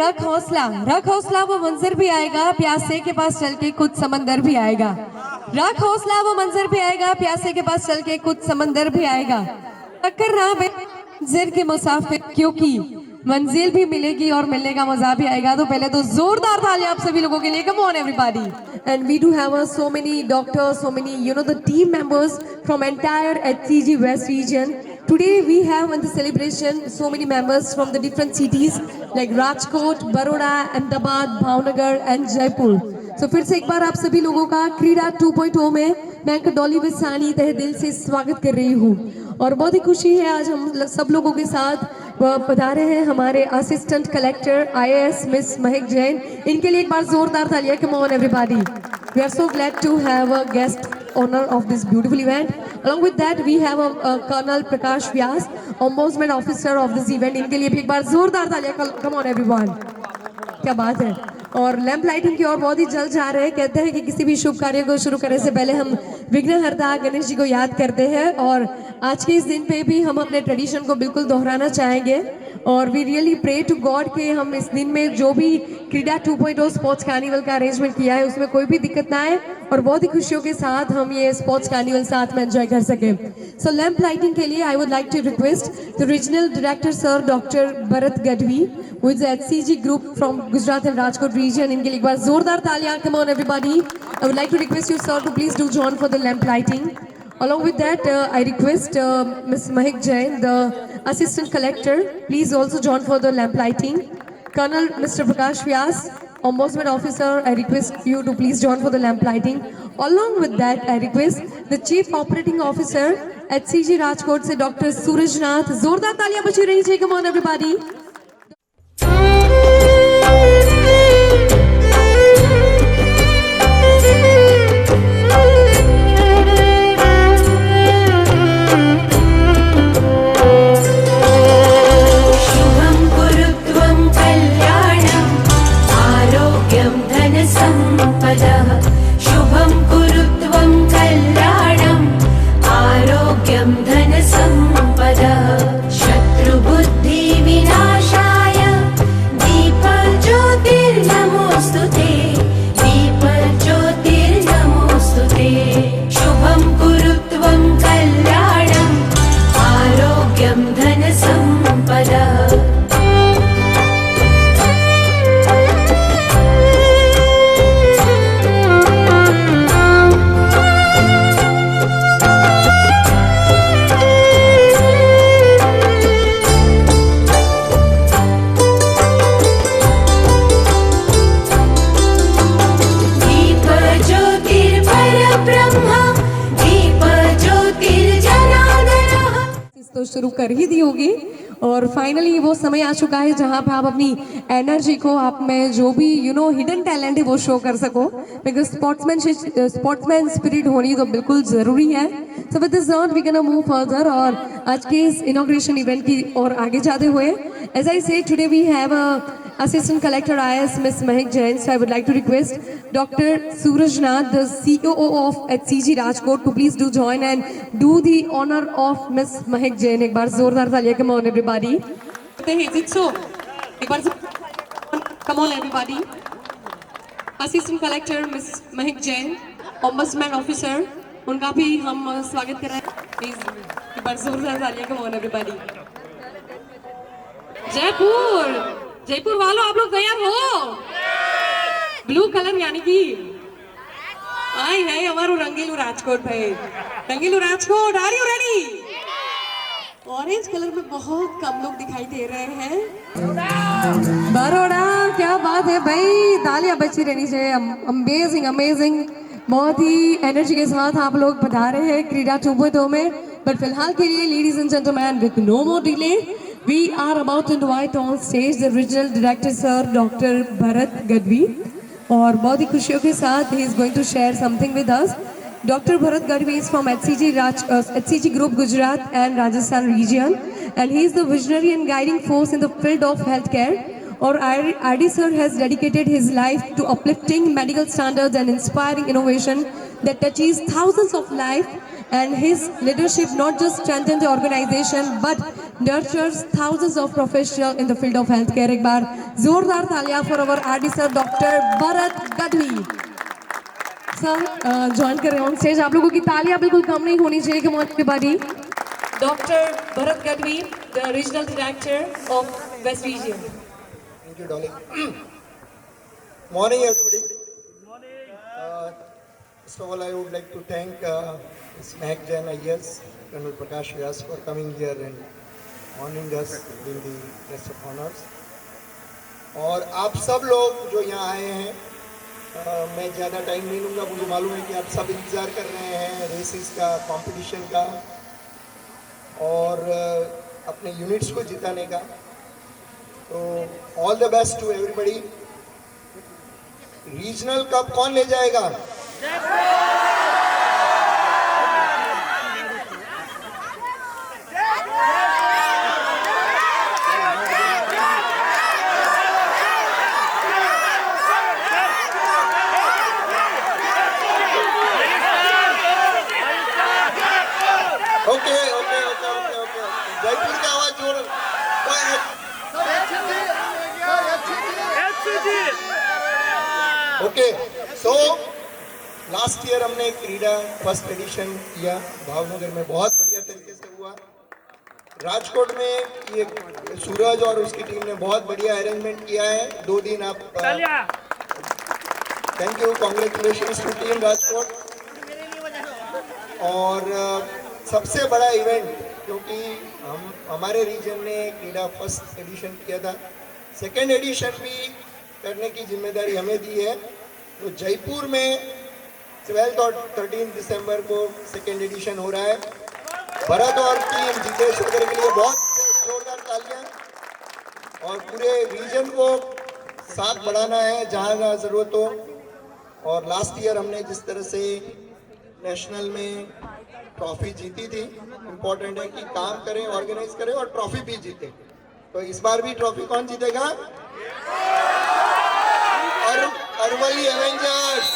रख हौसला वो मंजर भी आएगा, प्यासे के पास चल के कुछ समंदर भी आएगा। रख हौसला वो मंजर भी आएगा, प्यासे के पास चल के कुछ समंदर भी आएगा। टक्कर ना मंजिल के मुसाफिर, क्योंकि मंजिल भी मिलेगी और मिलने का मजा भी आएगा। तो पहले तो जोरदार तालियां आप सभी लोगों के लिए। Come on everybody. And we do have so many doctors, so many the team members from entire HCG West region. Today we have in the celebration so many members from the different cities like Rajkot, Baroda, Ahmedabad, Bhavnagar and Jaipur. So फिर से एक बार आप सभी लोगों का क्रीडा 2.0 में मैं डॉली विसानी तहे दिल से स्वागत कर रही हूँ। और बहुत ही खुशी है आज हम सब लोगों के साथ पधारे हैं हमारे असिस्टेंट कलेक्टर IAS मिस महक जैन। इनके लिए एक बार जोरदार तालियां। Come on everybody. We are so glad to have a guest honor of this beautiful event. Along with that we have Colonel Prakash Vyas, Ombudsman Officer of this event. इनके लिए भी एक बार जोरदार तालियां। Come on everyone. क्या बात है। और लैंप लाइटिंग की ओर बहुत ही जल्द जा रहे हैं। कहते हैं कि किसी भी शुभ कार्य को शुरू करने से पहले हम विघ्नहर्ता गणेश जी को याद करते हैं और आज के इस दिन पे भी हम अपने ट्रेडिशन को बिल्कुल दोहराना चाहेंगे। और we really pray to God कि हम इस दिन में जो भी क्रीडा 2.0 स्पोर्ट्स कार्निवल का अरेंजमेंट किया है उसमें कोई भी दिक्कत ना आए और बहुत ही खुशियों के साथ हम ये स्पोर्ट्स कार्निवल साथ में एंजॉय कर सके। सो लैंप लाइटिंग के लिए I would like to request the regional director sir doctor Bharat Gadhvi with HCG group from Gujarat and Rajkot region. इनके लिए एक बार जोरदार तालियां। Come on everybody. I would like to request you sir to please do join for the lamp lighting. Along with that I request Ms. Mahak Jain, the assistant collector, please also join for the lamp lighting. Colonel Mr. Prakash Vyas, Ombudsman Officer, I request you to please join for the lamp lighting. Along with that I request the Chief Operating Officer HCG Rajkot से Dr. Suraj Nath। जोरदार तालियां बची रही चाहिए। Come on everybody. तो शुरू कर ही दी होगी और फाइनली वो समय आ चुका है जहां पे आप अपनी एनर्जी को आप में जो भी हिडन टैलेंट है वो शो कर सको। बिकॉज स्पोर्ट्समैन स्पिरिट होनी तो बिल्कुल जरूरी है। So with this note we can move further और आज के इस इनॉग्रेशन इवेंट की और आगे जाते हुए as I say today we have Assistant Collector IAS Ms. Mahak Jain. So I would like to request Dr. Suraj Nath, the COO of HCG Rajkot, to please do join and do the honor of Ms. Mahak Jain. एक बार जोरदार तालियां। Come on everybody. Is it so? एक बार come on everybody. Assistant Collector Ms. Mahak Jain, Ombudsman Officer, उनका भी हम स्वागत कर रहे हैं। Please एक बार जोरदार तालियां। Come on everybody. जयपुर वालों आप लोग तैयार हो? ब्लू कलर यानी कि आई है हमारो रंगीलू राजकोट भाई। रंगीलू Rajkot, are you ready? Orange colour में बहुत कम लोग दिखाई दे रहे हैं। बरोड़ा, क्या बात है भाई। तालियां बची रहनी चाहिए। Amazing amazing. बहुत ही एनर्जी के साथ आप लोग पधारे हैं क्रीडा 2.0 में। बट फिलहाल के लिए ladies and gentleman with no more delay we are about to invite on stage the regional director sir Dr. Bharat Gadvi और बहुत ही खुशियों के साथ he is going to share something with us. Dr. Bharat Gadvi is from HCG Group Gujarat and Rajasthan region and he is the visionary and guiding force in the field of healthcare. और RD sir has dedicated his life to uplifting medical standards and inspiring innovation that touches thousands of lives. And his leadership not just strengthened the organization but nurtures thousands of professionals in the field of healthcare. एक बार जोरदार तालियां for our RD sir Dr. Bharat Gadhvi. Sir join कर रहे हैं on stage. आप लोगों की तालियां बिल्कुल कम नहीं होनी चाहिए. Come on everybody. Dr. Bharat Gadhvi, the regional director of West Region. Thank you, Dolly. Morning, everybody. First of all, I would like to thank Smack Jan IS, Colonel Prakash Vyas, for coming here and honoring us in the guest of honors. और आप सब लोग जो यहाँ आए हैं, मैं ज़्यादा टाइम नहीं लूँगा. मुझे मालूम है कि आप सब इंतज़ार कर रहे हैं रेसेस का, कंपटीशन का और अपने यूनिट्स को जिताने का. तो all the best to everybody. Regional cup कौन ले जाएगा? Okay okay okay okay okay Jaipur की आवाज जोर. ओके सो लास्ट ईयर हमने क्रीडा फर्स्ट एडिशन किया भावनगर में. बहुत बढ़िया तरीके से हुआ. राजकोट में ये सूरज और उसकी टीम ने बहुत बढ़िया अरेंजमेंट किया है. 2 दिन आप thank you, congratulations to team Rajkot. और सबसे बड़ा इवेंट, क्योंकि हमारे रीजन ने क्रीडा फर्स्ट एडिशन किया था, सेकेंड एडिशन भी करने की जिम्मेदारी हमें दी है. तो जयपुर में 12 और 13 दिसंबर को सेकेंड एडिशन हो रहा है. भरत और टीम जितेश वगैरह के लिए बहुत जोरदार तालियां. और पूरे रीजन को साथ बढ़ाना है जहाँ जहाँ ज़रूरत हो. और लास्ट ईयर हमने जिस तरह से नेशनल में ट्रॉफी जीती थी, इम्पोर्टेंट है कि काम करें, ऑर्गेनाइज करें और ट्रॉफी भी जीते. तो इस बार भी ट्रॉफी कौन जीतेगा? अरवली एवेंजर्स.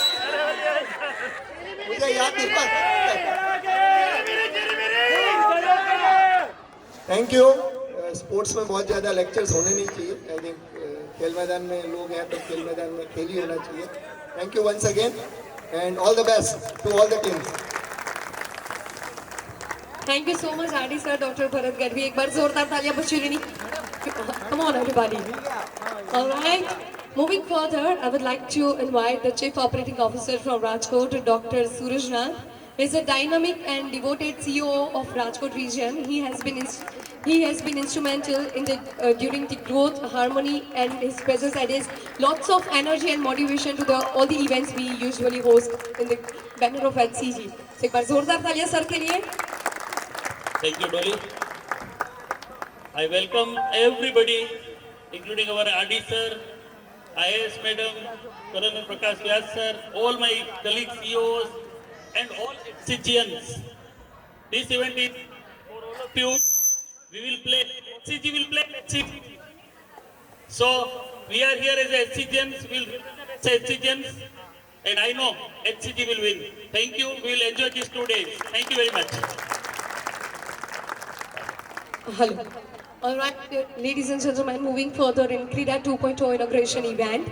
मुझे याद नहीं. Thank you. स्पोर्ट्स में बहुत ज़्यादा लेक्चर्स होने नहीं चाहिए. आई थिंक खेल मैदान में लोग हैं तो खेल मैदान में खेल ही होना चाहिए. Thank you once again and all the best to all the teams. Thank you so much, RD sir, Dr. Bharat Gadhvi. एक बार जोरदार तालियां बच्चों. Come on, everybody. All right. Moving further, I would like to invite the Chief Operating Officer from Rajkot, Dr. Suraj Nath. He is a dynamic and devoted CEO of Rajkot region. He has been instrumental in the during the growth, harmony, and his presence adds lots of energy and motivation to all the events we usually host in the banner of HCG. So एक बार जोरदार तालियां sir के लिए. Thank you, Dolly. I welcome everybody, including our RD sir, IAS madam, Colonel Prakash Vyas sir, all my colleagues, CEOs, and all HCGians. This event is for all of you. We will play, HCG will play HCG. So, we are here as HCGians, we will represent as HCGians, and I know HCG will win. Thank you, we will enjoy these 2 days. Thank you very much. Hello. All right, ladies and gentlemen, moving further in Krida 2.0 inauguration event.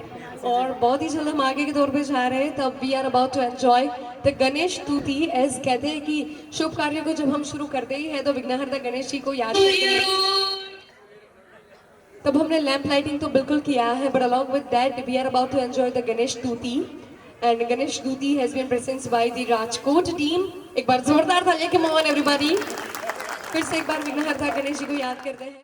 और बहुत ही जल्द हम आगे के दौर पे जा रहे हैं. तब we are about to enjoy the Ganesh स्तुति. as कहते हैं कि शुभ कार्य को जब हम शुरू करते ही हैं तो विघ्नहर्ता गणेश जी को याद करते हैं. तब हमने लैंप लाइटिंग तो बिल्कुल किया है, but along with that we are about to enjoy the Ganesh स्तुति. and गणेश स्तुति has been presented by the Rajkot team. एक बार जोरदार तालियां. come on everybody. फिर से एक बार विघ्नहर्ता गणेश जी को याद करते हैं.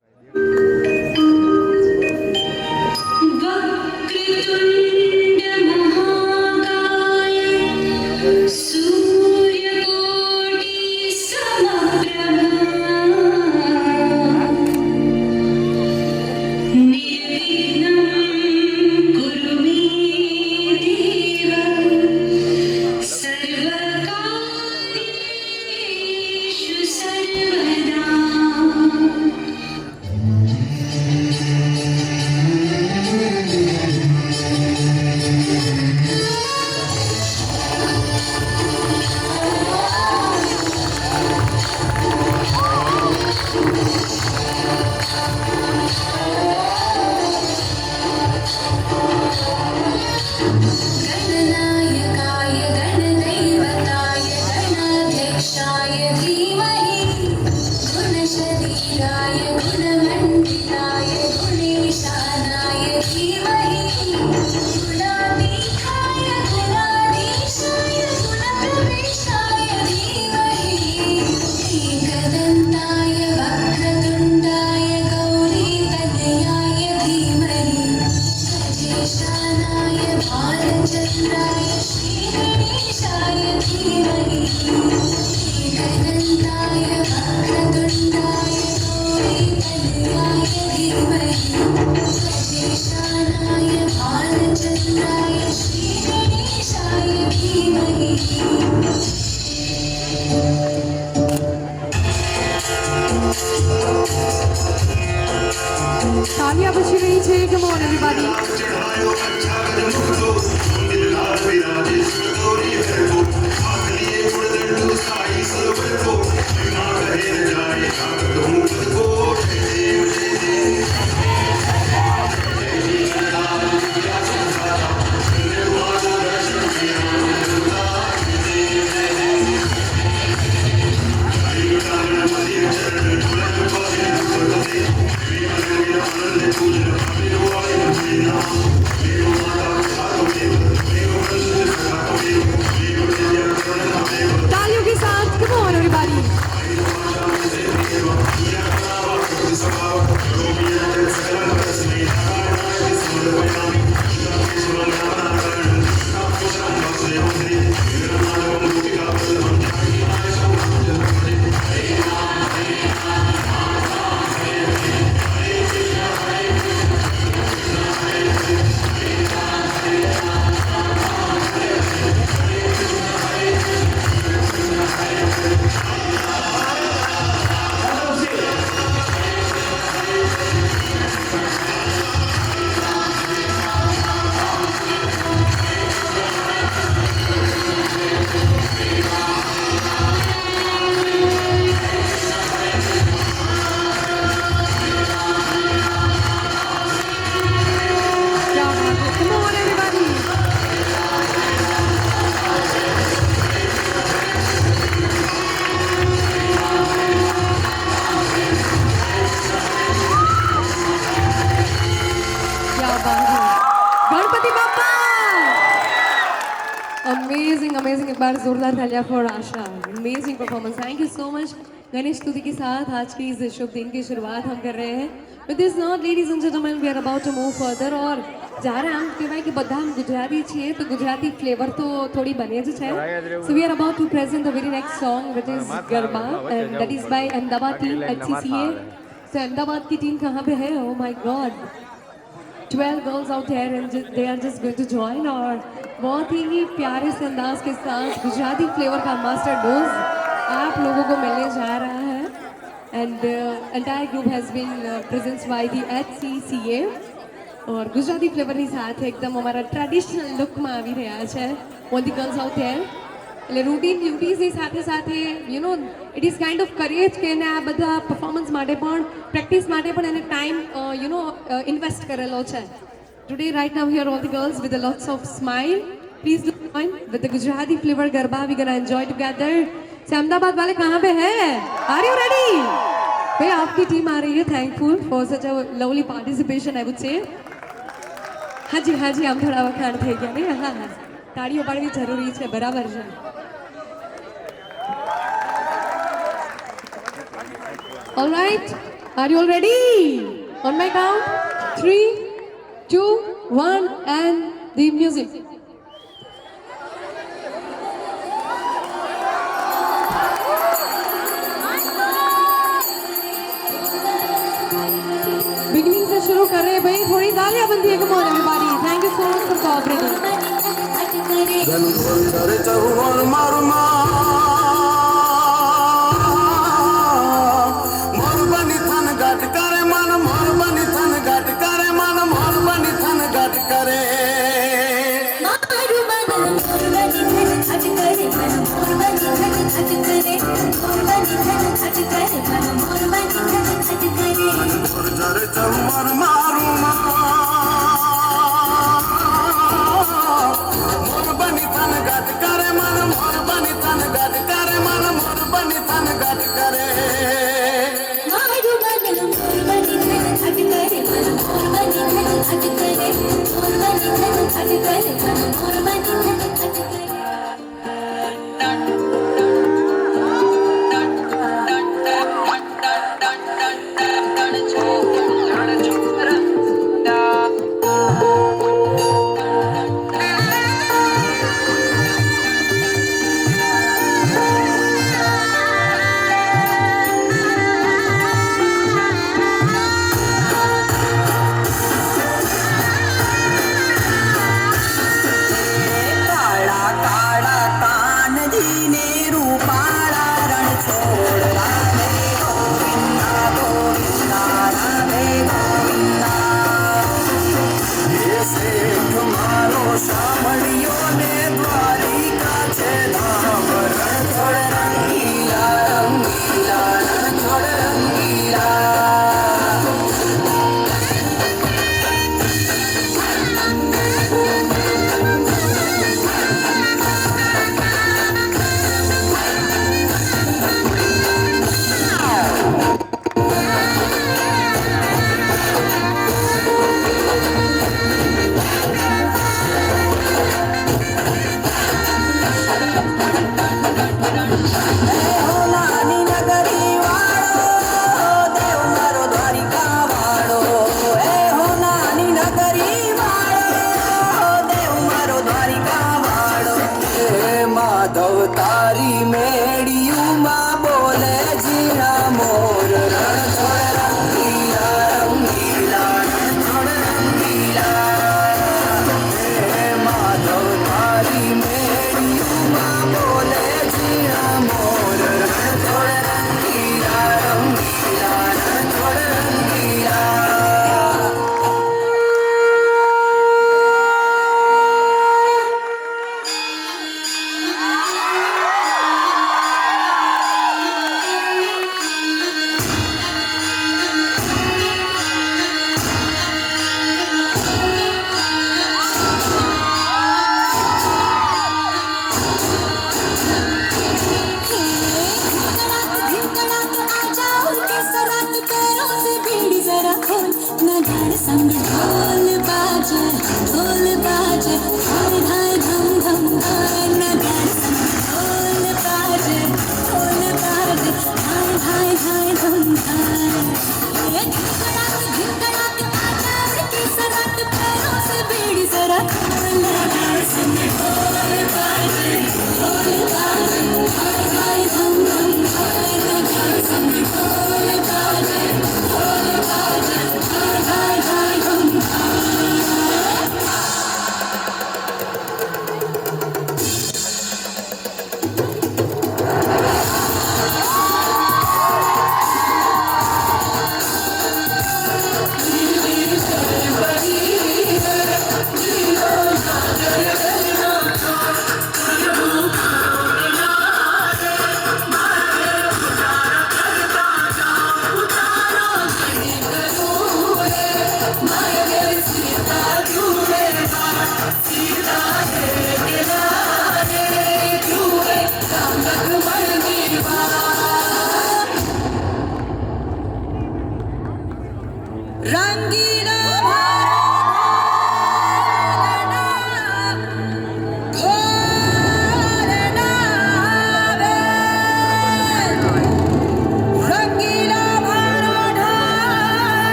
अमेजिंग अमेजिंग, एक बार जोरदार तालियां for Asha. Amazing performance, thank you so much. Ganesh स्तुति के साथ आज की इस शुभ दिन की शुरुआत हम कर रहे हैं। With this note ladies and gentleman, we are about to move further. और જ્યારે આમ કહેવાય કે બધા આમ ગુજરાતી છીએ તો ગુજરાતી ફ્લેવર તો થોડી બને જ છે. So we are about to present the very next song which is garba and that is by Ahmedabad team HCCA. So Ahmedabad की टीम कहाँ पे है? Oh my God, 12 girls out there and they are just going to join. और बहुत ही प्यारे से अंदाज के साथ गुजराती फ्लेवर का मास्टर डोज आप लोगों को मिलने जा रहा है. And entire group has been presents by the HCCA. और गुजराती ફ્લેવરની સાથે એકદમ અમારા ટ્રેડિશનલ લુકમાં આવી રહ્યા છે all the girls out there. એટલે રૂટીન ડ્યુટીઝની સાથે સાથે you know it is kind of કરીએ જ કે એને આ બધા પરફોર્મન્સ માટે પણ પ્રેક્ટિસ માટે પણ એને ટાઈમ યુ નો ઇન્વેસ્ટ કરેલો છે. Today right now here all the girls with lots of smile. Please join with the Gujarati flavor garba. We gonna enjoy together. से अहमदाबाद वाले कहाँ पे हैं? Are you ready? भाई आपकी टीम आ रही है. Thankful for such a lovely participation I would say. हाँ जी आम थोड़ा वखाण થઈ ગયા ને. હા તાળીઓ પાડવી જરૂરી છે, બરાબર છે. All right, are you all ready? On my count 3 2 1 and the music. Beginning से शुरू कर रहे हैं भाई. थोड़ी तालियां बनती है. कम on everybody. Thank you so much for cooperating.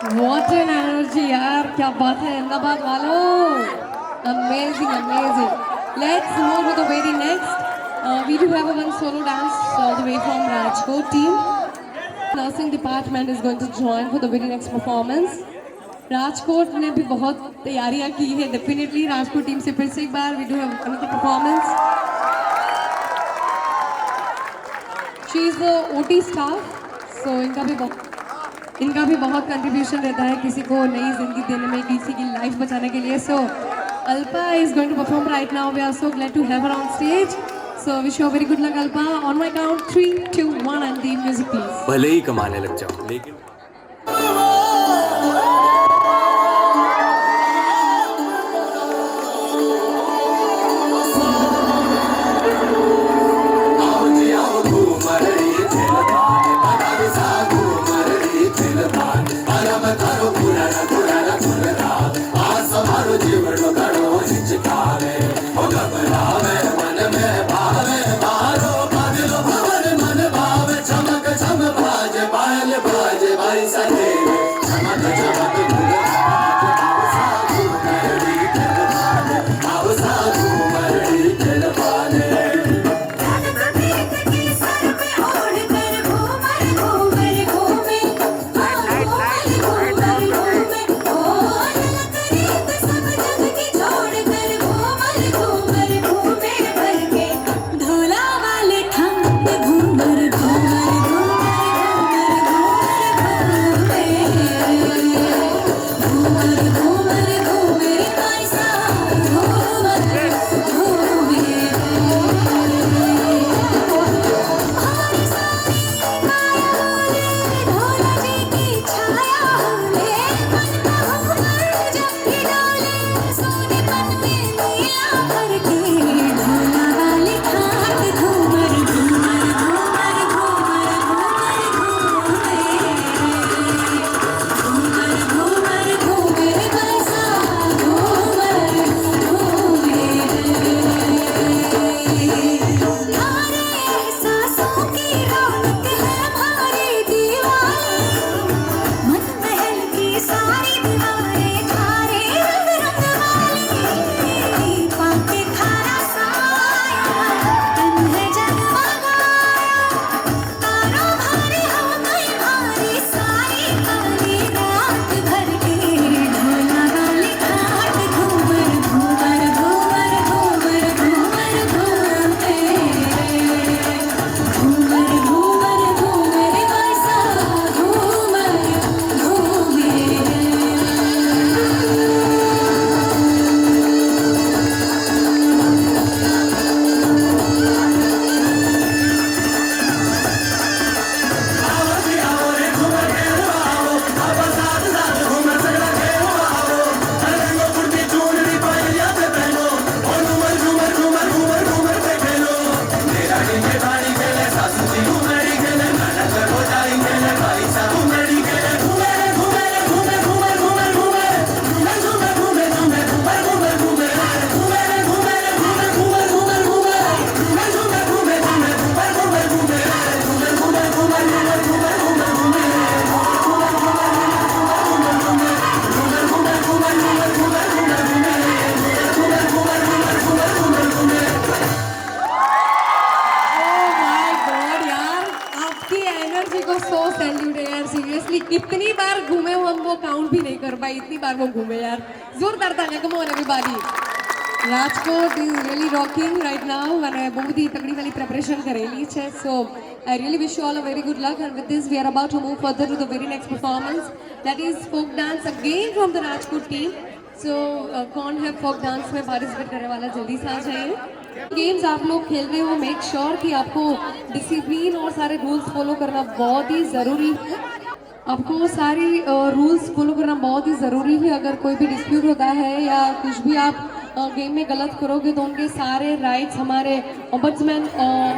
What an energy यार, क्या बात है अहमदाबाद वालों, amazing amazing. Let's move to the very next. We do have a one solo dance all the way from Rajkot team. Nursing department is going to join for the very next performance. Rajkot ने भी बहुत तैयारियां की है definitely. Rajkot team से फिर से एक बार we do have another performance. She is the OT staff, so इनका भी बहुत कंट्रीब्यूशन रहता है किसी को नई जिंदगी देने में, किसी की लाइफ बचाने के लिए. So Alpa is going to perform right now. We are so glad to have her on stage. So wish you a very good luck Alpa. On my count 3, 2, 1 and the music please. भले ही कमाने लग जाओ लेकिन कितनी बार घूमे हो हम वो काउंट भी नहीं कर पाए, इतनी बार वो घूमे यार. जोरदार तालियां. Come on everybody. Rajkot is really rocking right now અને બહુ બધી તગડી વાલી પ્રિપરેશન કરેલી છે. સો I really wish you all a very good luck, and with this we are about to move further to the very next performance, that is folk dance again from the Rajkot team. So कौन है folk dance में participate करने वाला, जल्दी से आ जाइए. Games आप लोग खेल रहे हो, मेक श्योर कि आपको डिसिप्लिन और सारे रूल्स फॉलो करना बहुत ही ज़रूरी है. आपको सारी रूल्स फॉलो करना बहुत ही ज़रूरी है. अगर कोई भी डिस्प्यूट होता है या कुछ भी आप गेम में गलत करोगे तो उनके सारे राइट्स हमारे ऑम्बड्समैन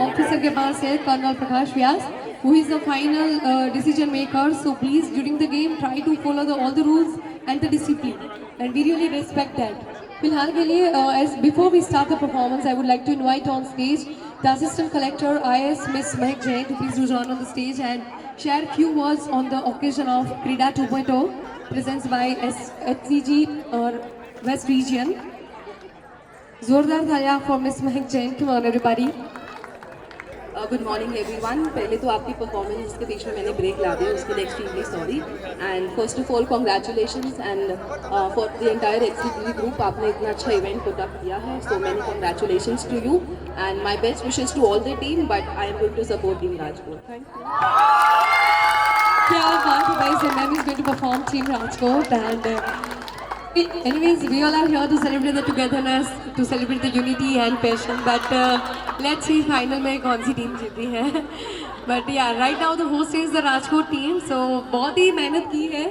ऑफिसर के पास है, colonel Prakash Vyas, who is the final decision maker. So please during the game try to follow all the rules and the discipline, and we really respect that. फिलहाल के लिए as before we start the performance, I would like to invite on stage the Assistant Collector IS Miss Mehak Jain to please do join on the stage and share few words on the occasion of Krida 2.0. presents by HCG or West Region. जोरदार तालियां for Miss Mahek Jain. Come on everybody. Good morning everyone. पहले तो आपकी performance के बीच में मैंने break ला दिया, उसके लिए extremely sorry. And first of all congratulations and for the entire exclusive group, आपने इतना अच्छा इवेंट पुट अप किया है, so many congratulations to you and my best wishes to all the team, but I am going to support team Rajkot. Thank you. क्या बात है भाई, Ma'am is going to perform Team Rajkot and anyways we all are here to celebrate the togetherness, to celebrate the unity and passion, but let's see final में कौन सी team जीती है। but yeah, right now the host is the Rajkot team, so बहुत ही मेहनत की है,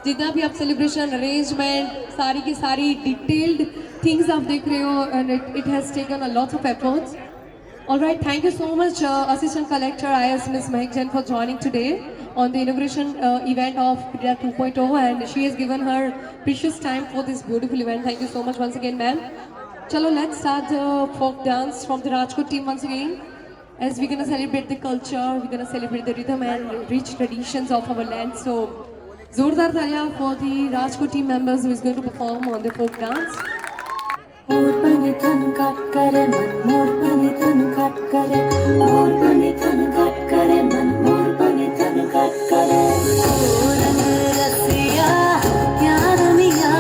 जितना भी आप celebration arrangement सारी की सारी detailed things आप देख रहे हो, and it has taken a lot of efforts. All right, thank you so much, Assistant Collector IS Ms. Mahek Jain, for joining today on the inauguration event of Krida 2.0, and she has given her precious time for this beautiful event. Thank you so much once again, ma'am. Chalo, let's start the folk dance from the Rajkot team once again. As we're gonna celebrate the culture, we're gonna celebrate the rhythm and rich traditions of our land. So, zordar talia for the Rajkot team members who is going to perform on the folk dance. मोर बने तन काट करे मन, मोर बने तन काट करे, मोर बने तन काट करे मन, मोर बने तन काट करे। ओ रंग रसिया यार मिया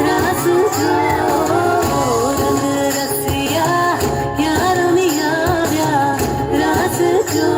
रास जो, ओ रंग रसिया यार मिया रास जो।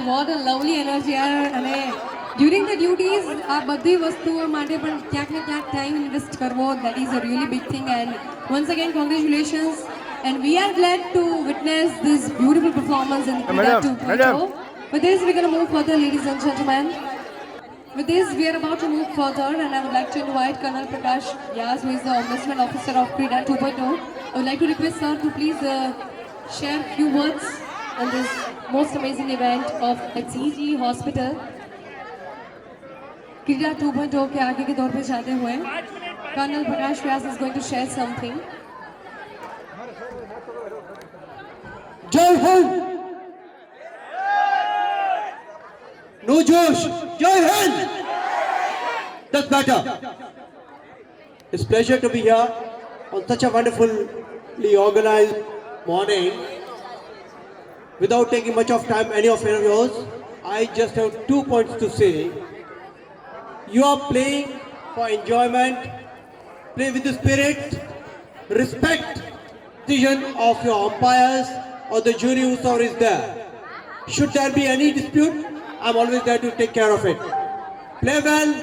what a lovely energy yaar. અને during the duties આ બધી વસ્તુઓ માટે પણ ક્યાંક ને ક્યાંક ટાઈમ ઇન્વેસ્ટ કરવો, that is a really big thing, and once again congratulations, and we are glad to witness this beautiful performance in Krida 2.0. With this we're going to move further, ladies and gentlemen. With this, we are about to move further, and I would like to invite Colonel Prakash Vyas, who is the Ombudsman Officer of Krida 2.0. I would like to request sir to please share a few words on this most amazing event of HCG Hospital. Krida 2.0 के आगे के दौर पे जाते हुए Colonel Prakash Vyas is going to share something. जय Hind no जोश जय Hind that's better. It's a pleasure to be here on such a wonderfully organized morning. Without taking much of time any of yours, I just have 2 points to say. You are playing for enjoyment, play with the spirit, respect decision of your umpires or the jury whosoever is there. Should there be any dispute, I'm always there to take care of it. Play well,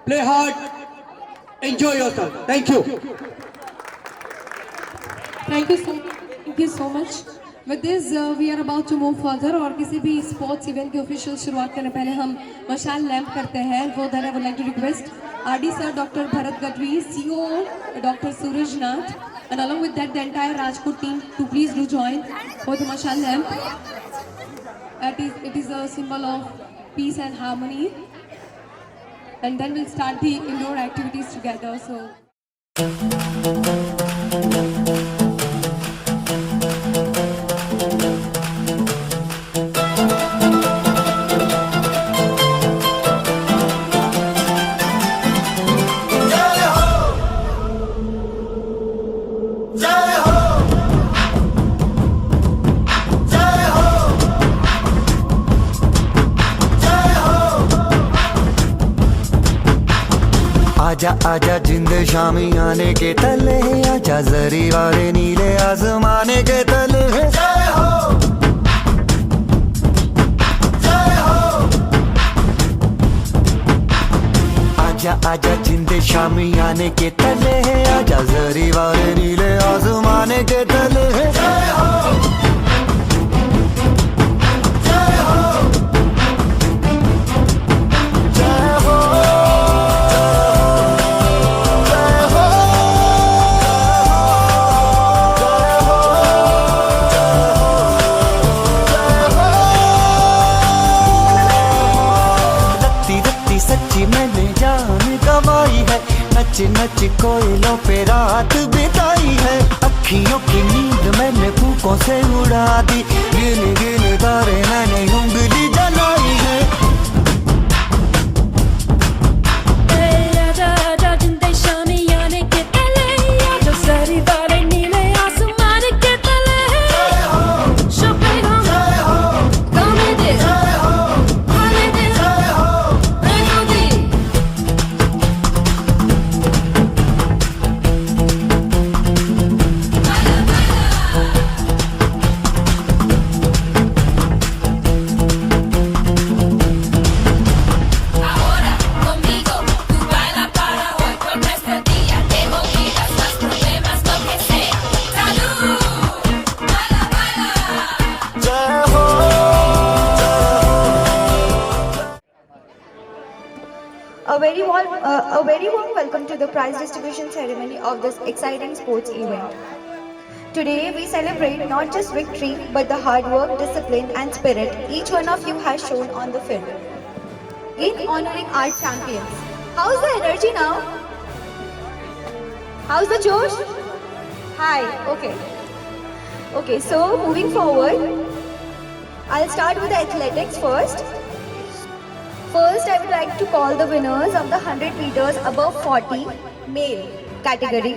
play hard, enjoy yourself. Thank you. Thank you so much. With this, we are about to move further. और किसी भी sports event की official शुरुआत करने पहले हम मशाल lamp करते हैं. वो then I would like to request RD sir Dr. Bharat Gadvi, CEO Dr. Suraj Nath, and along with that the entire Rajkot team to please do join for the mashal lamp. It is a symbol of peace and harmony. And then we'll start the indoor activities together. So. आजा आजा जिंद शामी आने के तले आजा जरी वाले नीले आसमाने के तले जय हो जय हो आजा आजा जिंद शामी आने के तले आजा जरी वाले नीले आसमाने के तले जय हो मैंने जान गवाई है नच नच कोयलों पे रात बिताई है अखियों की नींद मैंने फूकों से उड़ा दी गिन गिन तारे मैंने उंगली जलाई है आजा आजा जिंदे शामी आने के तले आजा सारी बातें नीले आसमान के तले शोपे हो गाने दे हाले दे A very warm welcome to the prize distribution ceremony of this exciting sports event. Today we celebrate not just victory but the hard work, discipline and spirit each one of you has shown on the field. In honoring our champions. How's the energy now? How's the Josh? Hi, okay. Okay, so moving forward, I'll start with the athletics first. First, I would like to call the winners of the 100 meters above 40 male category.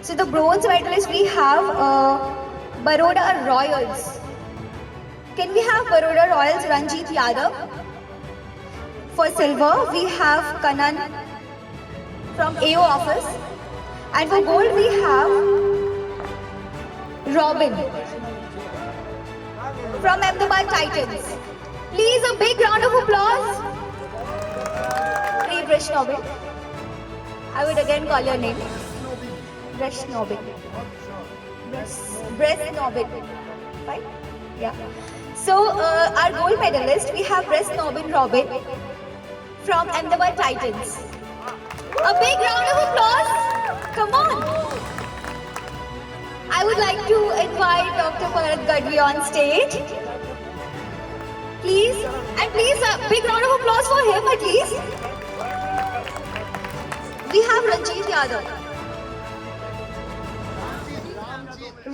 So the bronze medalist we have Baroda Royals. Can we have Baroda Royals Ranjit Yadav? For silver, we have Kanan from AO office. And for gold, we have Robin from Ahmedabad Titans. Please a big round of applause. Breshnovin. I would again call your name. Breshnovin. Breshnovin. Fine? Yeah. So, our gold medalist, we have Breshnovin Robin from Ahmedabad Titans. A big round of applause. Come on. I would like to invite Dr. Bharat Gadvi on stage. Please, and please a big round of applause for him at least. We have Ranjit Yadav.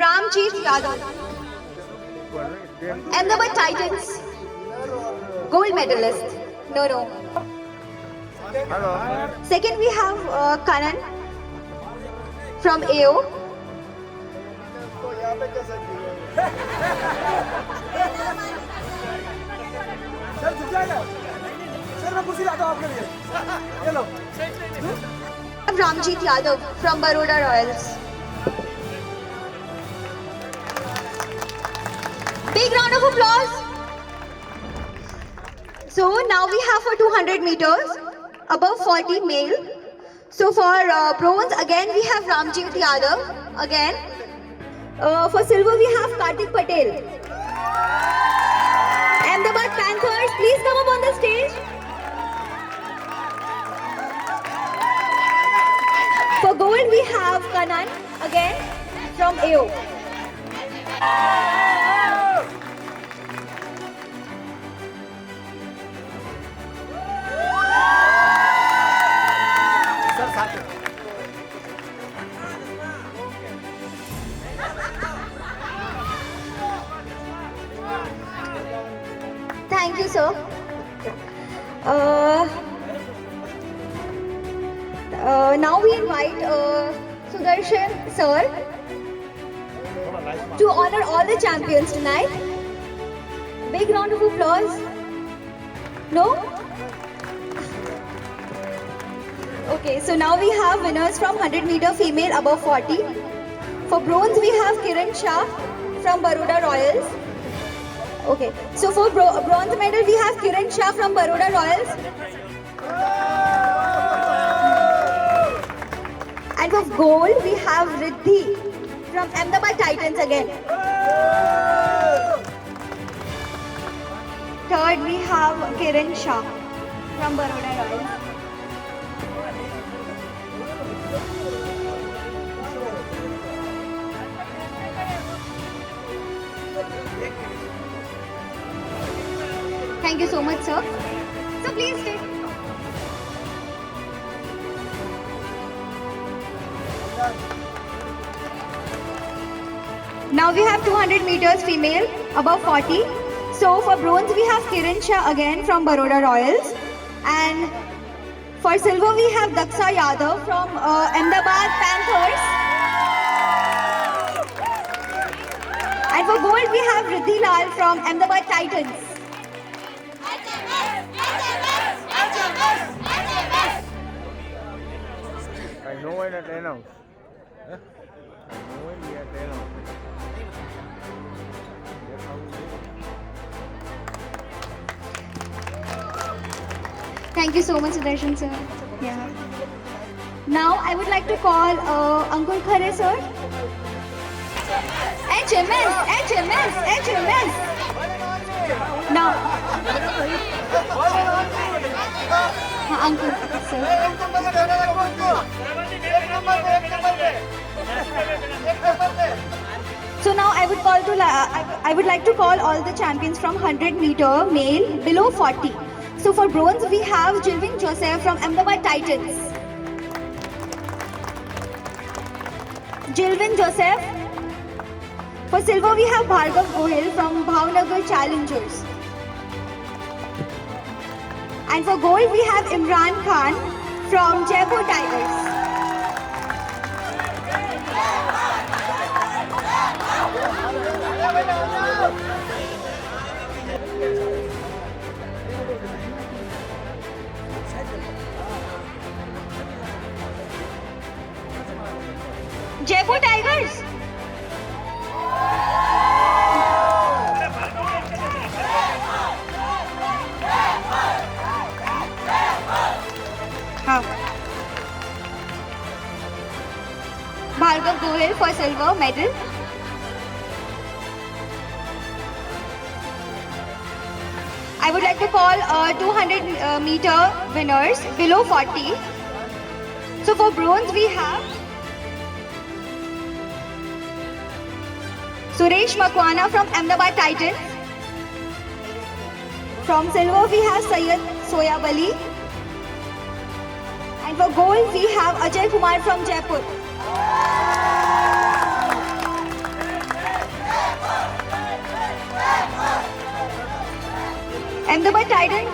Ramjeet Yadav. Ahmedabad Titans. Gold medalist. No. Second we have Kanan from AO. Ramjeet Yadav from Baroda Royals. Big round of applause. So now we have for 200 meters, above 40 male. So for bronze, again we have Ramjeet Yadav. Again. For silver, we have Kartik Patel. Ahmedabad Panthers, please come up on the stage. For gold, we have Kanan, again, from AO. Thank you, sir. Now we invite Sudarshan sir to honor all the champions tonight. Big round of applause. No? Okay, so now we have winners from 100-meter female above 40. For bronze, we have Kiran Shah from Baroda Royals. Okay, so for bronze medal, we have Kiran Shah from Baroda Royals. And for gold, we have Riddhi from Ahmedabad Titans again. Third, we have Kiran Shah from Baroda Royals. Thank you so much, sir. So please stay. Now we have 200 meters female above 40. So for bronze we have Kiran Shah again from Baroda Royals. And for silver we have Daksha Yadav from Ahmedabad Panthers. And for gold we have Riddhi Lal from Ahmedabad Titans. I know it at Reynolds. I know it at Reynolds. Thank you so much, Sudarshan sir. Yeah. Now I would like to call Ankur Khare sir. HMS. Now, Ankur sir. So now I would like to call all the champions from 100-meter male below 40. So for bronze we have Jilvin Joseph from Ahmedabad Titans. Jilvin Joseph. For silver we have Bhargav Gohil from Bhavnagar Challengers. And for gold we have Imran Khan from Jaipur Tigers. Jaipur Tigers. Bhargav Gohil for silver medal. I would like to call 200 meter winners below 40. So for bronze we have Suresh Makwana from Ahmedabad Titans. From silver we have Syed Soya Bali. And for gold we have Ajay Kumar from Jaipur. Ahmedabad Titans,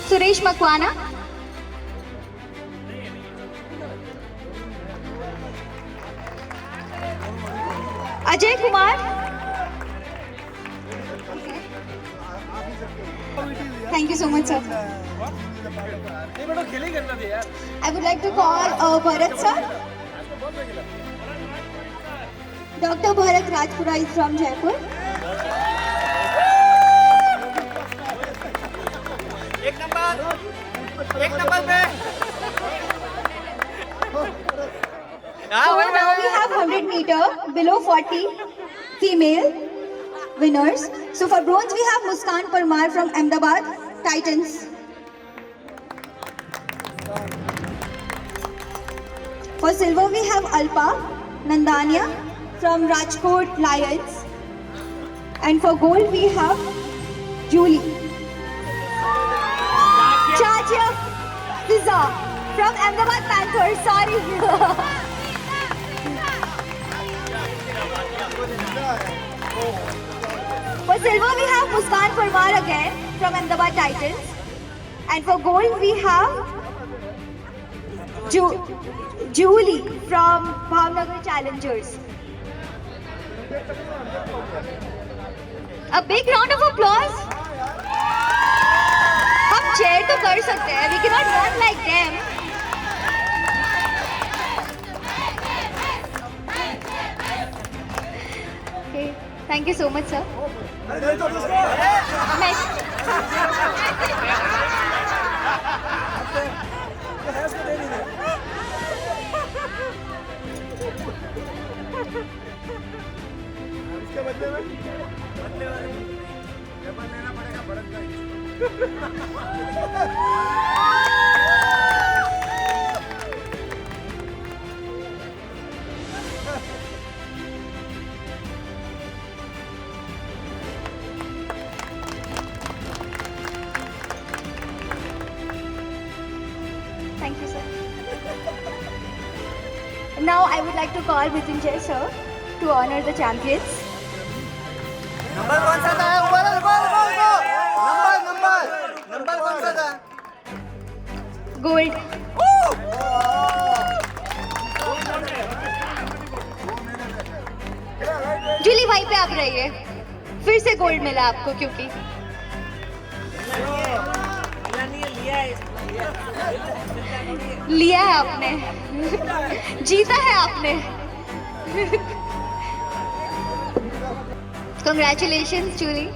Suresh Makwana. Ajay Kumar. Thank you so much, sir. I would like to call Bharat sir. Dr. Bharat Rajpura is from Jaipur. So now we have 100 meter below 40 female winners. So for bronze we have Muskan Parmar from Ahmedabad Titans. For silver we have Alpa Nandania from Rajkot Lions. And for gold we have Julie Chacha Fiza from Ahmedabad Panthers. Sorry. For silver we have Muskan Parmar again from Ahmedabad Titans. And for gold we have Julie from Bhavnagar Challengers. A big round of applause. हम cheer तो कर सकते हैं. We cannot run like them. Okay. Thank you so much, sir. Thank you, sir. Now I would like to call Mrityunjay sir to honor the champions. Number कौन सा था ऊपर number कौन सा था Gold. जूली वहीं पे आप रहिए. फिर से गोल्ड मिला आपको क्योंकि लिया है आपने. जीता है आपने. Congratulations, Julie.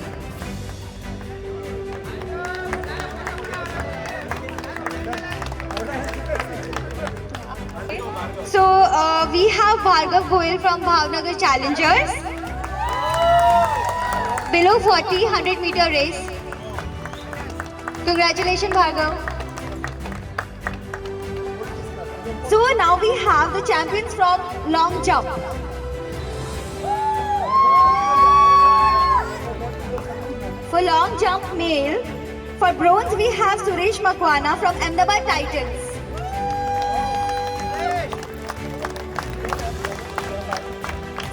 So we have Bhargav Goyal from Bhavnagar Challengers. Below 40, 100 meter race. Congratulations, Bhargav. So now we have the champions from long jump. For long jump male, for bronze we have Suresh Makwana from Ahmedabad Titans.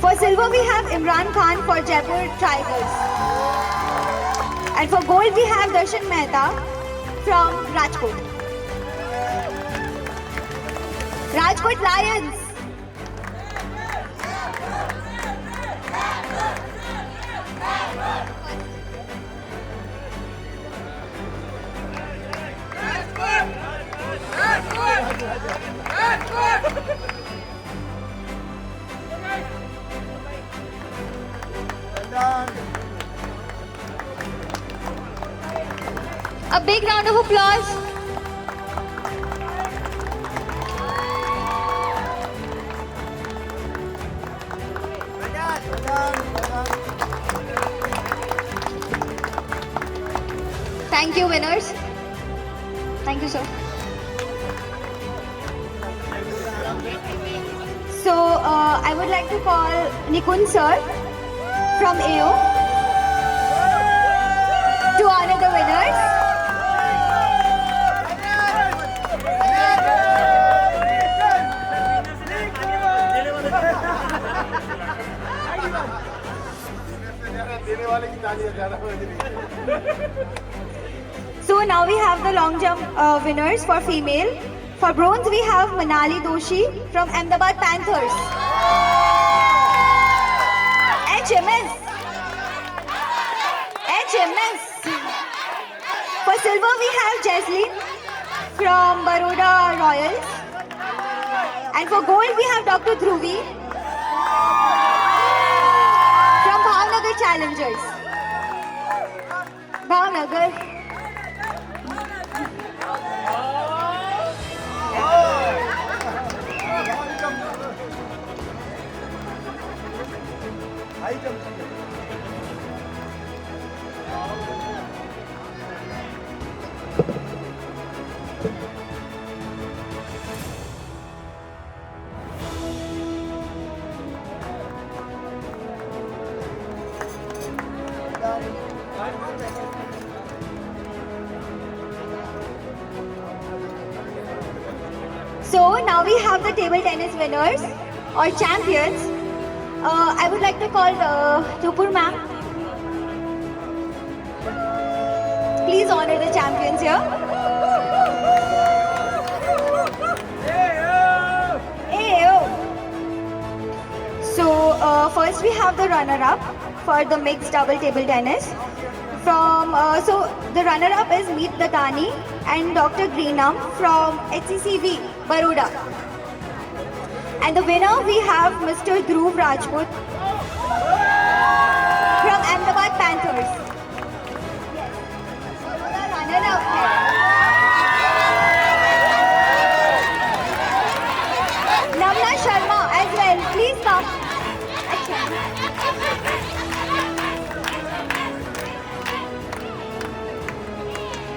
For silver we have Imran Khan for Jaipur Tigers. And for gold we have Darshan Mehta from Rajkot. Rajkot Lions. A big round of applause. Thank you, winners. Thank you, sir. So, I would like to call Nikun sir from AO to honor the winners. So now we have the long jump winners for female. For bronze, we have Manali Doshi from Ahmedabad Panthers. HMS. HMS. For silver, we have Jesslyn from Baroda Royals. And for gold, we have Dr. Dhruvi from Bhavnagar Challengers. Bhavnagar. So now we have the table tennis winners or champions. I would like to call Nupur ma'am. Please honor the champions here. Ayo. So first we have the runner-up for the mixed double table tennis. From so the runner-up is Meet Datani and Dr. Greenam from HCCV Baroda. And the winner we have Mr. Dhruv Rajput from Ahmedabad Panthers. Yes. The runner-up. Namna Sharma as well. Please come.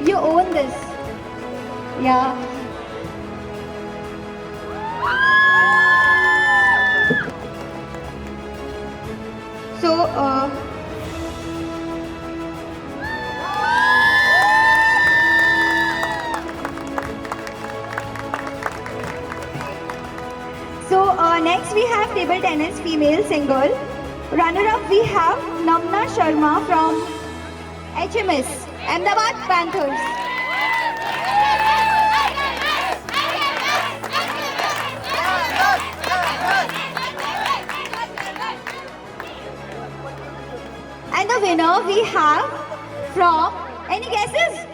You own this. Yeah. So, next we have table tennis female single. Runner-up we have Namna Sharma from HMS, Ahmedabad Panthers. And the winner we have from, any guesses?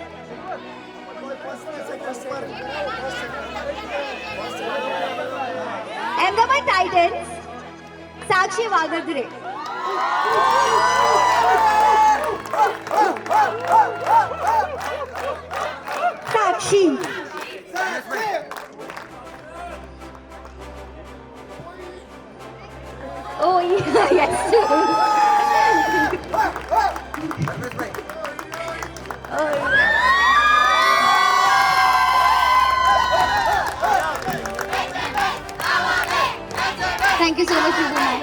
Ahmedabad Titans, Sakshi Vagadre. Sakshi. Oh yeah, yes. Thank you so much, Vibhuma.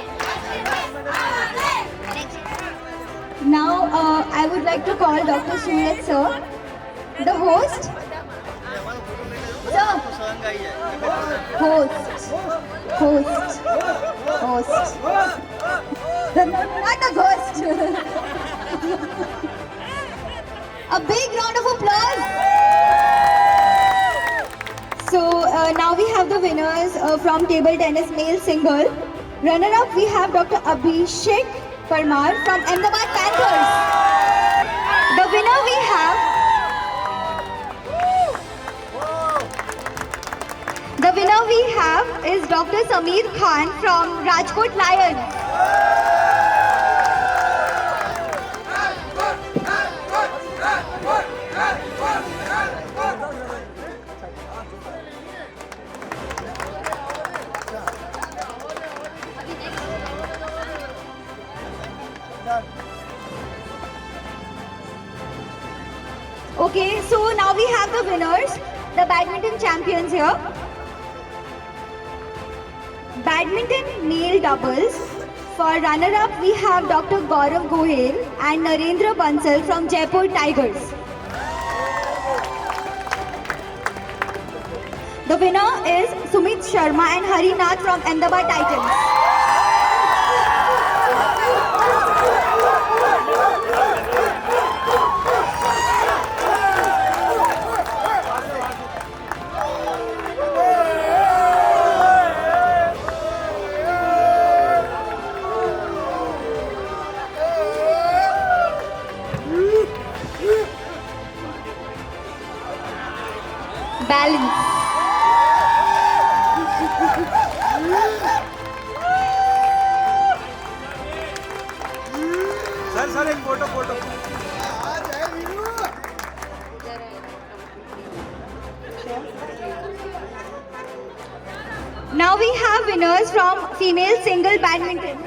Now, I would like to call Dr. Suraj sir, the host. Sir. Host. Not a ghost. A big round of applause. So now we have the winners from table tennis male single. Runner-up we have Dr. Abhishek Parmar from Ahmedabad Panthers. The winner we have is Dr. Sameer Khan from Rajkot Lions. Okay, so now we have the winners, the badminton champions here. Badminton male doubles. For runner-up, we have Dr. Gaurav Gohel and Narendra Bansal from Jaipur Tigers. The winner is Sumit Sharma and Harinath from Ahmedabad Titans. Balance. Sir एक photo photo Now we have winners from female single badminton.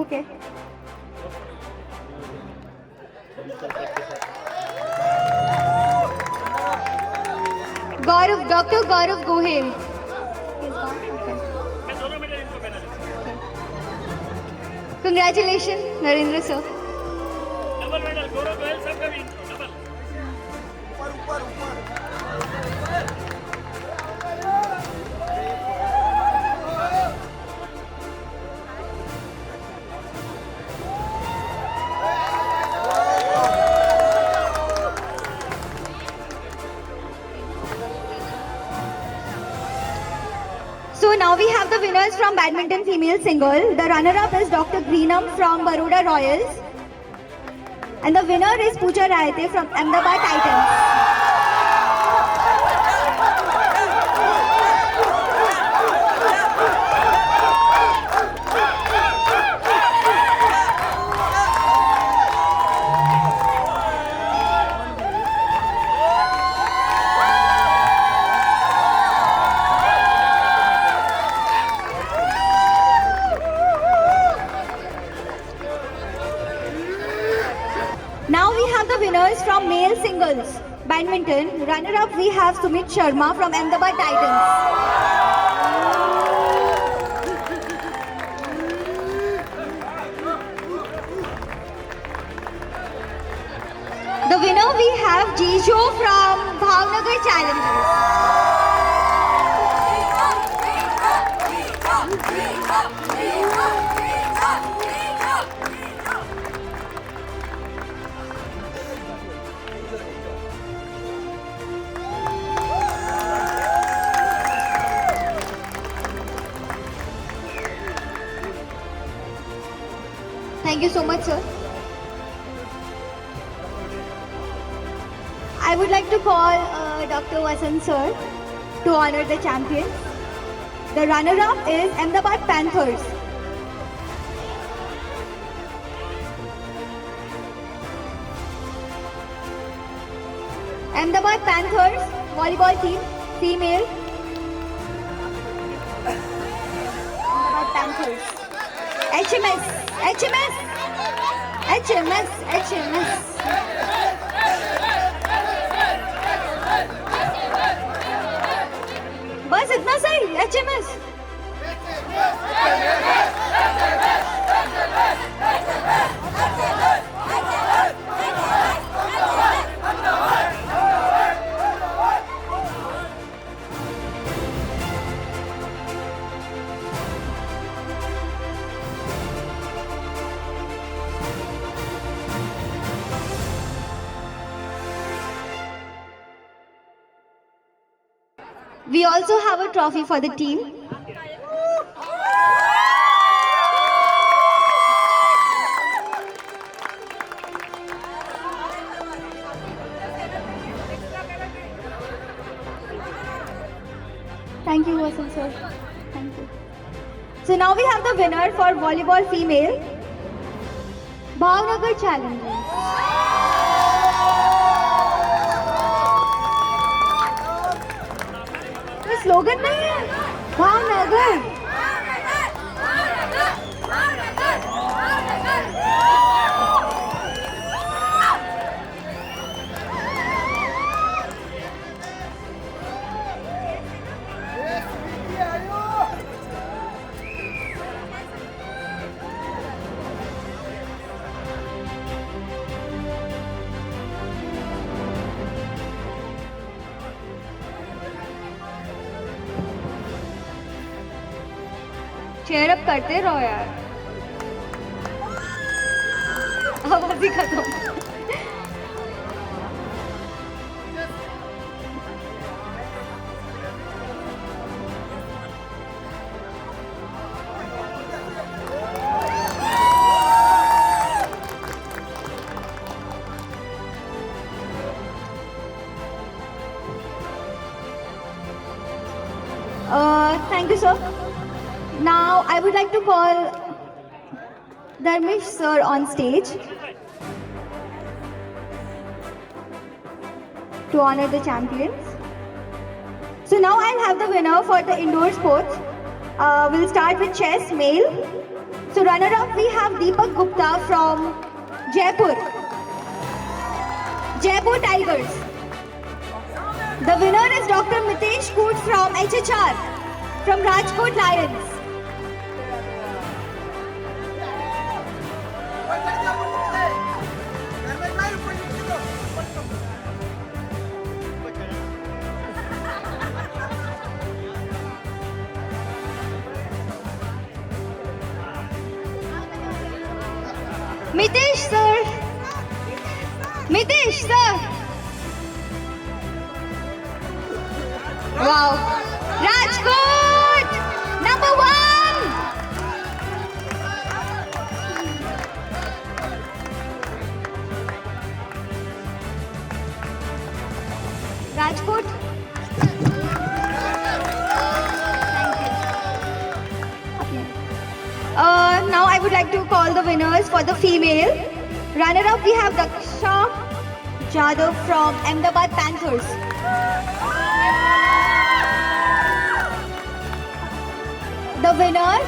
Okay. Dr. Gaurav Gohel. Congratulations, Narendra sir. Double medal, Gaurav Gohel sir coming. Double. So now we have the winners from badminton female single. The runner-up is Dr. Greenam from Baroda Royals. And the winner is Pooja Raite from Ahmedabad Titans. Now we have the winners from male singles. Badminton, runner-up we have Sumit Sharma from Ahmedabad Titans. The winner we have Jijo from Bhavnagar Challengers. Thank you so much, sir. I would like to call Dr. Vasant sir to honor the champions. The runner-up is Ahmedabad Panthers. Ahmedabad Panthers volleyball team, female. Ahmedabad Panthers. HMS. बस इतना सही HMS. We also have a trophy for the team. Thank you, Vasant sir. Thank you. So now we have the winner for volleyball female, Bhavnagar Challengers. Slogan नहीं है Bhavnagar. Cheer up करते रहो यार, आवाज ही खत्म। Thank you, sir. Now I would like to call Dharmesh sir on stage to honor the champions. So now I'll have the winner for the indoor sports. We'll start with chess male. So runner up we have Deepak Gupta from Jaipur. Jaipur Tigers. The winner is Dr. Mitesh Koot from HHR, from Rajkot Lions. Mitesh sir. Mitesh sir. Wow. Rajkot! Number 1! Rajkot. Thank you. Now I would like to call the winners for the female. Runner-up we have Daksha Jadhav from Ahmedabad Panthers. The winner,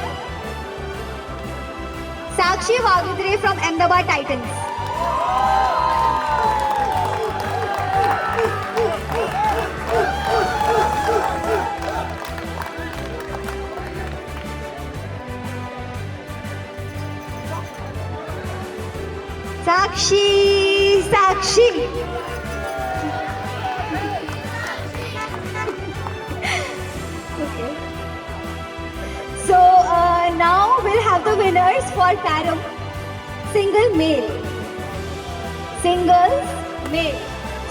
Sakshi Vagadre from Ahmedabad Titans. Sakshi. Okay. So now we'll have the winners for Carom single male. Singles male.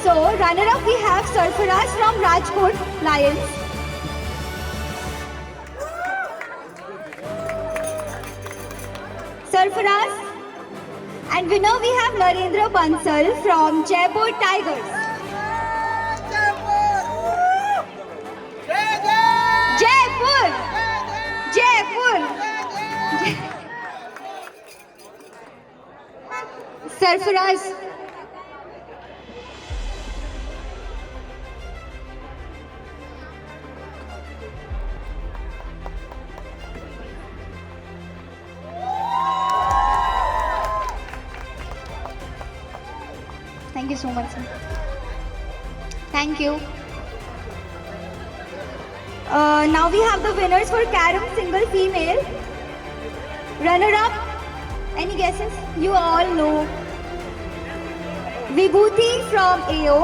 So runner up we have Sarfaraz from Rajkot Lions. Sarfaraz. And winner we have Narendra Bansal from Jaipur Tigers. Jaipur! Sarfaraz. Thank you so much, sir. Thank you. Now we have the winners for Carom single female. Runner up, any guesses? You all know. Vibhuti from AO.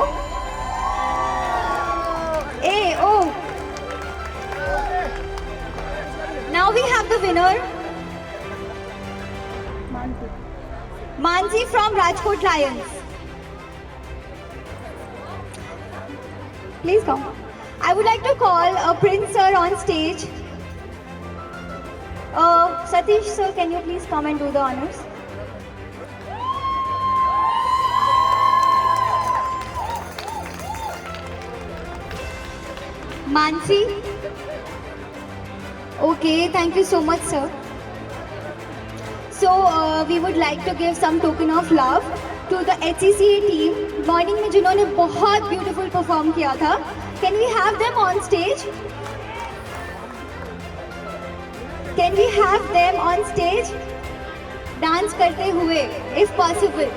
Now we have the winner. Mansi from Rajkot Lions. Please come. I would like to call Prince sir on stage. Satish sir, can you please come and do the honors? Mansi. Okay, thank you so much, sir. So we would like to give some token of love to the HCCA team. Morning में जिन्होंने बहुत beautiful perform किया था. Can we have them on stage? Can we have them on stage? Dance करते हुए, if possible.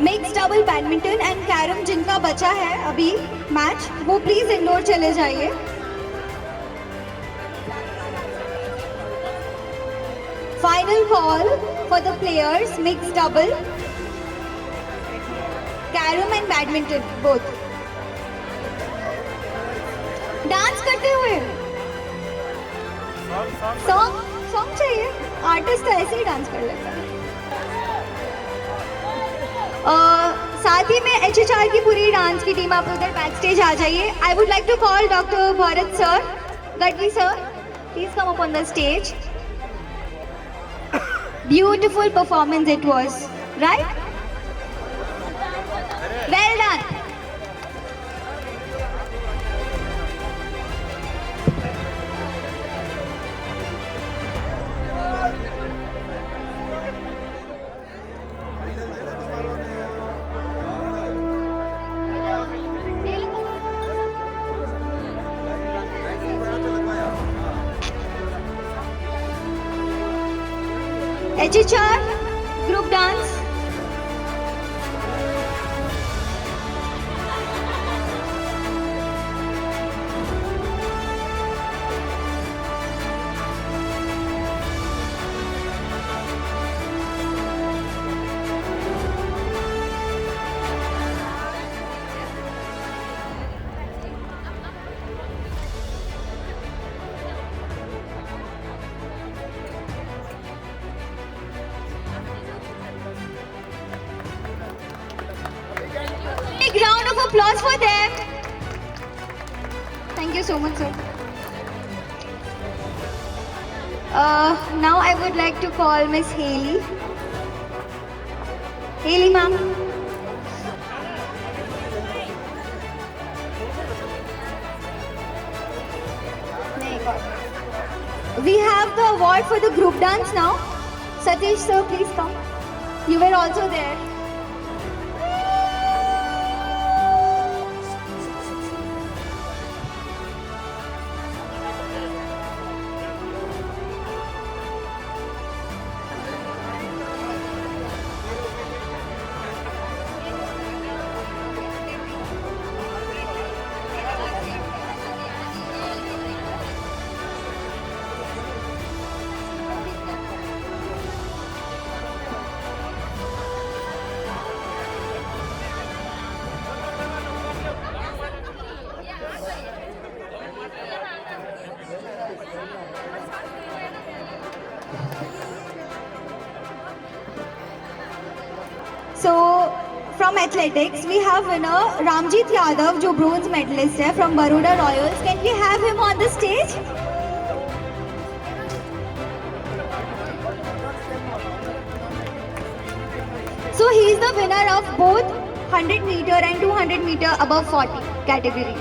Mixed double badminton and carom जिनका बचा है अभी मैच, वो प्लीज इंडोर चले जाइए. Final call for the players, mixed double, carom and badminton both. Dance करते हुए. Song आर्टिस्ट तो ऐसे ही डांस कर लेता है। साथ ही में HHR की पूरी डांस की टीम आप उधर बैक स्टेज आ जाइए। I would like to call doctor Bharat sir, Gadhvi sir, please come up on the stage. Beautiful performance it was, right? Well done. HHR group dance. Big round of applause for them. Thank you so much, sir. Now I would like to call Miss Haley. Haley, ma'am. We have the award for the group dance now. Satish sir, please come. You were also there. So from athletics we have winner Ramjit Yadav जो bronze medalist है from Baroda Royals. Can we have him on the stage? So he is the winner of both 100 meter and 200 meter above 40 category.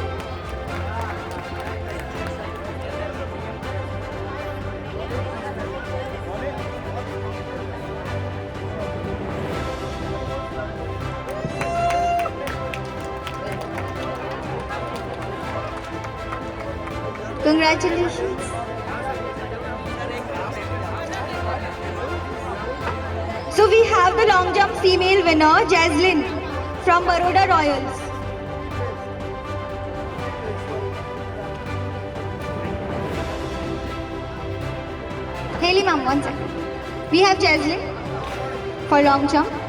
Congratulations. So we have the long jump female winner Jaislyn from Baroda Royals. Haley ma'am, one second. We have Jaislyn for long jump.